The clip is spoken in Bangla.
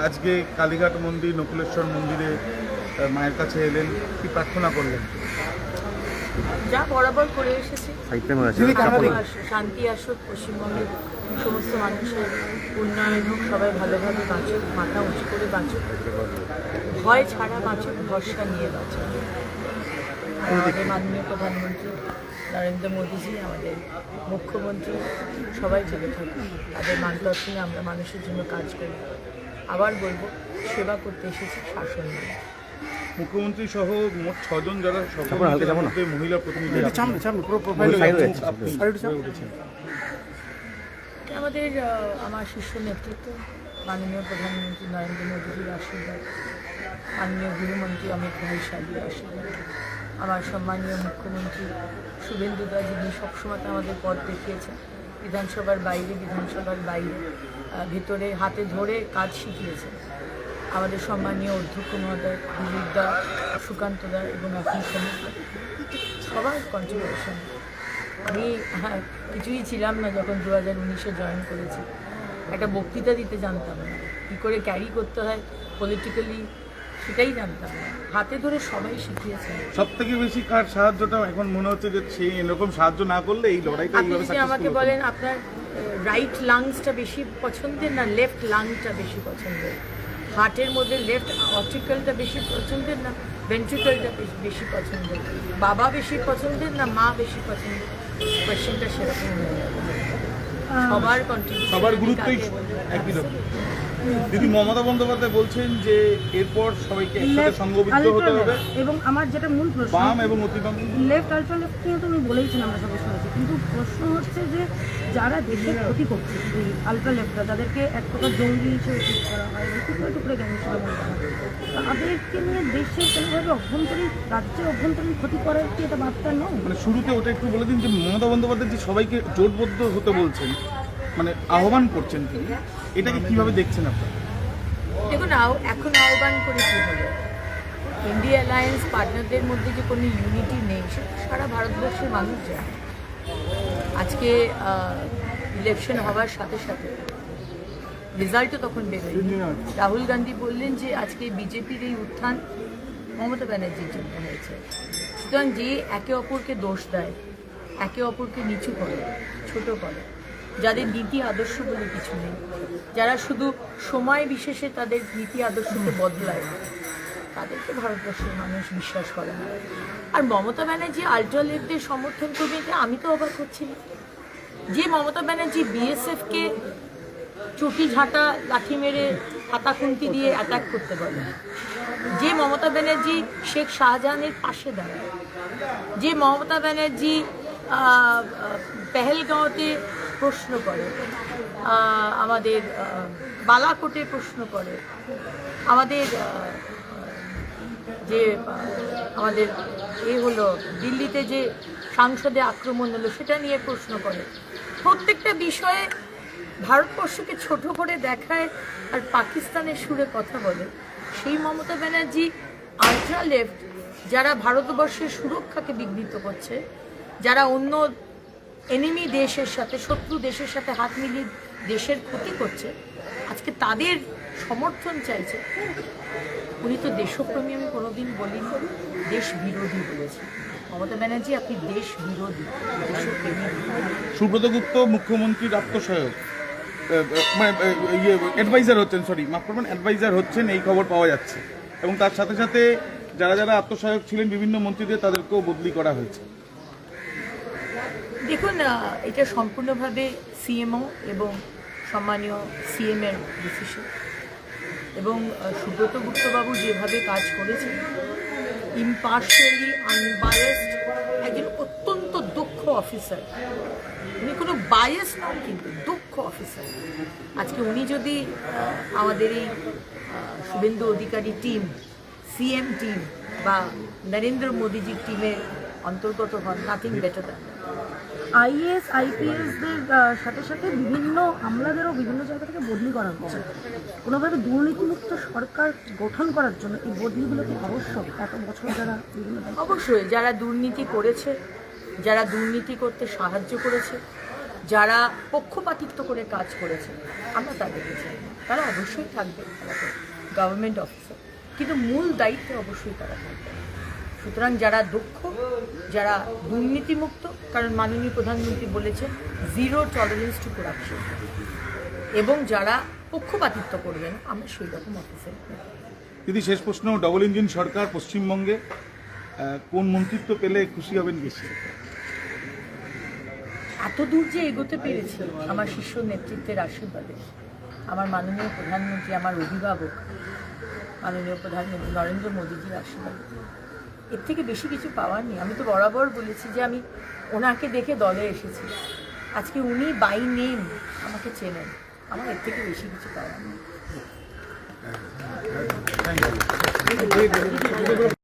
আজকে কালীঘাট মন্দির, নকুলেশ্বর মন্দিরে মায়ের কাছে এলেন, কি প্রার্থনা করলেন? যা বরাবর করে এসেছি, শান্তি আসুক, পশ্চিমবঙ্গের সমস্ত মানুষের উন্নয়ন হোক, সবাই ভালোভাবে বাঁচুক, মাথা উঁচু করে বাঁচুক, ভয় ছাড়া বাঁচুক, ভরসা নিয়ে বাঁচুক। আমাদের মাননীয় প্রধানমন্ত্রী নরেন্দ্র মোদীজি, আমাদের মুখ্যমন্ত্রী সবাই চলে থাকুক, তাদের মার্গদর্শনে আমরা মানুষের জন্য কাজ করি। আবার বলবো, সেবা করতে এসেছি, শাসন নিয়ে। মুখ্যমন্ত্রী সহ মোট 6 জন যারা মহিলা প্রতিনিধি, আমার শীর্ষ নেতৃত্ব মাননীয় প্রধানমন্ত্রী নরেন্দ্র মোদীজির আশীর্বাদ, মাননীয় গৃহমন্ত্রী অমিত ভাই শাহের আশীর্বাদ, আমার সম্মানীয় মুখ্যমন্ত্রী শুভেন্দু দা, যিনি সবসময় আমাদের পথ দেখিয়েছেন, বিধানসভার বাইরে ভিতরে হাতে ধরে কাজ শিখিয়েছেন, আমাদের সম্মানীয় অধ্যক্ষ মহোদয় দিলীপ দা, সুকান্ত দা এবং এখন সমস্ত সবার কন্ট্রিবিউশন। আমি কিছুই ছিলাম না যখন 2019-এ জয়েন করেছি, একটা বক্তৃতা দিতে জানতাম না, কী করে ক্যারি করতে হয় পলিটিক্যালি সেটাই জানতাম না, হাতে ধরে সবাই শিখিয়েছে। সব থেকে বেশি কার সাহায্যটা এখন মনে হচ্ছে যে সেই এরকম সাহায্য না করলে এই লড়াইটা আপনি যদি আমাকে বলেন আপনার রাইট লাংসটা বেশি পছন্দের না লেফট লাংটা বেশি পছন্দের, হার্টের মধ্যে লেফট অর্টিকেলটা বেশি পছন্দের না ভেন্ট্রিকলটা বেশি পছন্দের, বাবা বেশি পছন্দের না মা বেশি পছন্দের, কোয়েশ্চেনটা সেরকম হয়ে যাবে। সবার কন্ট্রিবিউশন, সবার গুরুত্বই একই রকম। দিদি, মমতা বন্দ্যোপাধ্যায় বলছেন যে এরপর সবাইকে একসাথে সংঘবদ্ধ হতে হবে, এবং আমার যেটা মূল প্রশ্ন, বাম এবং অতিবাম লেফট আলট্রা লেফট নিয়ে তো উনি বলেইছেন, আমরা সবাই শুনেছি, কিন্তু প্রশ্ন হচ্ছে যে যারা দেশের ক্ষতি করছে, এই আলট্রা লেফটরা, যাদেরকে এক প্রকার জঙ্গি হিসেবে ঠিক করা হয়, টুকরে টুকরে গ্যাং হিসেবে মনে করা হয়, তাদেরকে নিয়ে দেশের কোনোভাবে রাজ্যের অভ্যন্তরীণ ক্ষতি করার কি এটা বার্তা নয়? মানে শুরুতে ওটা একটু বলে দিন যে মমতা বন্দ্যোপাধ্যায় যে সবাইকে জোটবদ্ধ হতে বলছেন, মানে আহ্বান করছেন তিনি, এটাকে কিভাবে দেখছেন আপনারা? দেখুন, এখন আহ্বান করে কী হলো? ইন্ডিয়া অ্যালায়েন্স পার্টনারদের মধ্যে যে কোনো ইউনিটি নেই, সেটা সারা ভারতবর্ষের মানুষ জানে। আজকে ইলেকশন হওয়ার সাথে সাথে রেজাল্টও তখন বেরোয়নি, রাহুল গান্ধী বললেন যে আজকে বিজেপির এই উত্থান মমতা ব্যানার্জির জন্য হয়েছে। সুতরাং যে একে অপরকে দোষ দেয়, একে অপরকে নিচু করে, ছোট করে, যাদের নীতি আদর্শ বলে কিছু নেই, যারা শুধু সময় বিশেষে তাদের নীতি আদর্শকে বদলায়, তাদেরকে ভারতবর্ষের মানুষ বিশ্বাস করে না। আর মমতা ব্যানার্জি আলট্রা লেফটদের সমর্থন করবে, এটা আমি তো অবাক হচ্ছি না। যে মমতা ব্যানার্জি বিএসএফকে চটি ঝাঁটা লাঠি মেরে হাতা খুন্তি দিয়ে অ্যাটাক করতে বলে, যে মমতা ব্যানার্জি শেখ শাহজাহানের পাশে দাঁড়ায়, যে মমতা ব্যানার্জি পেহেলগাঁওতে প্রশ্ন করে, আমাদের বালাকোটে প্রশ্ন করে, আমাদের যে আমাদের হলো দিল্লিতে যে সংসদে আক্রমণ হলো সেটা নিয়ে প্রশ্ন করে, প্রত্যেকটা বিষয়ে ভারতবর্ষকে ছোট করে দেখায় আর পাকিস্তানের সুরে কথা বলে, সেই মমতা ব্যানার্জি আলট্রা লেফট যারা ভারতবর্ষের সুরক্ষাকে বিঘ্নিত করছে, যারা অন্য এনিমি দেশের সাথে, শত্রু দেশের সাথে হাত মিলিয়ে দেশের ক্ষতি করছে, আজকে তাদের সমর্থন চাইছে। উনি তো দেশপ্রেমী আমি কোনোদিন বলিনি, দেশ বিরোধী বলেছি। মমতা ব্যানার্জি, আপনি দেশ বিরোধী, দেশপ্রেমী। সুব্রত গুপ্ত মুখ্যমন্ত্রীর আত্মসহায়ক মানে অ্যাডভাইজার হচ্ছেন, মাফ করবেন, অ্যাডভাইজার হচ্ছেন, এই খবর পাওয়া যাচ্ছে, এবং তার সাথে সাথে যারা যারা আত্মসহায়ক ছিলেন বিভিন্ন মন্ত্রীদের, তাদেরকেও বদলি করা হয়েছে। দেখুন, এটা সম্পূর্ণভাবে সিএমও এবং সম্মানীয় সিএমের ডিসিশন, এবং সুব্রত গুপ্তবাবু যেভাবে কাজ করেছেন, ইম্পার্শিয়ালি, আনবায়াসড, একজন অত্যন্ত দক্ষ অফিসার, উনি কোনো বায়াস নন, কিন্তু দক্ষ অফিসার। আজকে উনি যদি আমাদের এই Suvendu Adhikari team, CM team বা নরেন্দ্র মোদীজির টিমের অন্তর্গত হন, নাথিং বেটার দ্যান। আইএএস আইপিএসদের সাথে সাথে বিভিন্ন আমলাদেরও বিভিন্ন জায়গা থেকে বদলি করা হচ্ছে। কোনোভাবে দুর্নীতিমুক্ত সরকার গঠন করার জন্য এই বদলিগুলো কি আবশ্যক? এত বছর যারা বিভিন্ন, অবশ্যই যারা দুর্নীতি করেছে, যারা দুর্নীতি করতে সাহায্য করেছে, যারা পক্ষপাতিত্ব করে কাজ করেছে, আমরা তাদেরকে চাই না, তারা অবশ্যই থাকবে। গভর্নমেন্ট অফিসার, কিন্তু মূল দায়িত্বে অবশ্যই তারা থাকবে। সুতরাং যারা দক্ষ, যারা দুর্নীতিমুক্ত, কারণ মাননীয় প্রধানমন্ত্রী বলেছেন জিরো টলারেন্স টু করাপশন, এবং যারা পক্ষপাতিত্ব করবেন, আমরা সেই রকম অফিসার। দিদি, শেষ প্রশ্ন, ডবল ইঞ্জিন সরকার পশ্চিমবঙ্গে কোন মন্ত্রিত্ব পেলে খুশি হবেন বেশি? এত দূর যে এগোতে পেরেছি আমার শীর্ষ নেতৃত্বের আশীর্বাদে, আমার মাননীয় প্রধানমন্ত্রী, আমার অভিভাবক মাননীয় প্রধানমন্ত্রী নরেন্দ্র মোদীজির আশীর্বাদে, এর থেকে বেশি কিছু পাওয়ার নেই। আমি তো বরাবর বলেছি যে আমি ওনাকে দেখে দলে এসেছি, আজকে উনি বাই নেম আমাকে চেনেন, আমার এর থেকে বেশি কিছু পাওয়ার নেই।